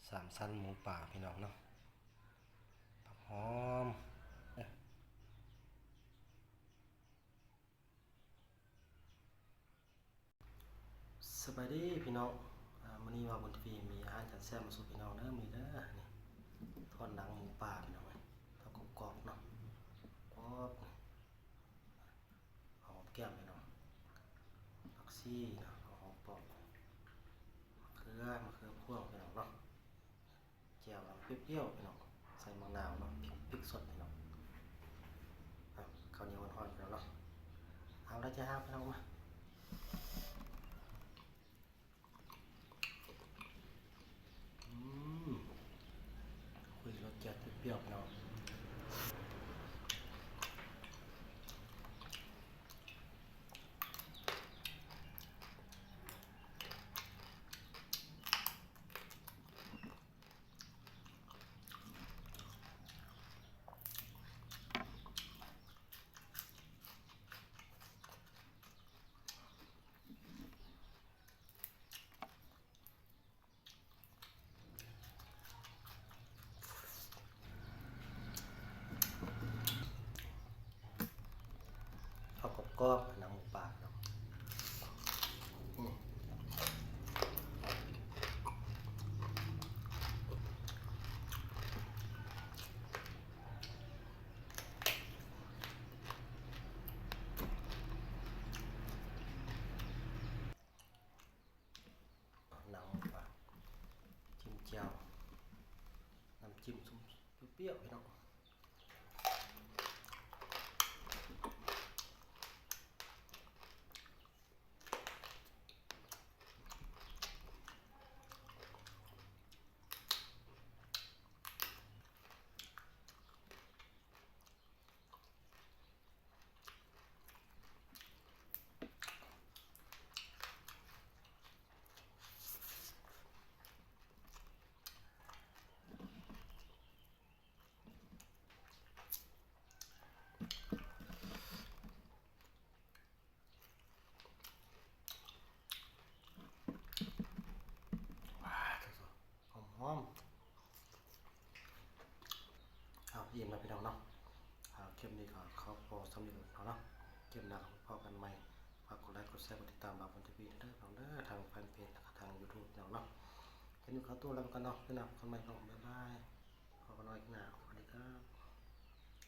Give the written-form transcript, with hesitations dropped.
สามชั้นหมูป่าพี่น้องเนาะผักหอมสบายดีพี่น้องมื้อนี้ว่าบนทีวีมีอาหารจัดแซ่บมาสู่พี่น้องเด้อมีเด้อนี่ทอดหนังหมูป่าพี่น้องทอดกรอบๆเนาะกรอบหอมแก้มพี่น้องผักชีเนาะหอมปอกมะเขือพวงพี่น้องเนาะแจ่วเปรี้ยวๆพี่น้องใส่มะนาวเนาะพริกสดพี่น้องข้าวเหนียวอ่อนๆพี่น้องเนาะเอาละจ้าพี่น้องมาคุยรสจัดเปรี้ยวๆพี่น้องทอดกรอบๆหนังหมูป่าเนาะหนังหมูป่าจิ้มแจ่วน้ำจิ้มส้มเปรี้ยวๆพี่น้องหอมเอาอิ่มแล้วพี่น้องเนาะคลิปนี้ก็ขอพอสำเร็จแล้วเนาะคลิปหน้าพอกันใหม่ฝากกดไลค์กดแชร์กดติดตามบางคนทีวีเด้อน้องเด้อทางแฟนเพจและทาง YouTube พี่น้องเนาะคลิปนี้ขอตัวลาไปก่อนเนาะพี่น้องคนใหม่เนาะบ๊ายบายพอกันหน่อยหน้าสวัสดีครับ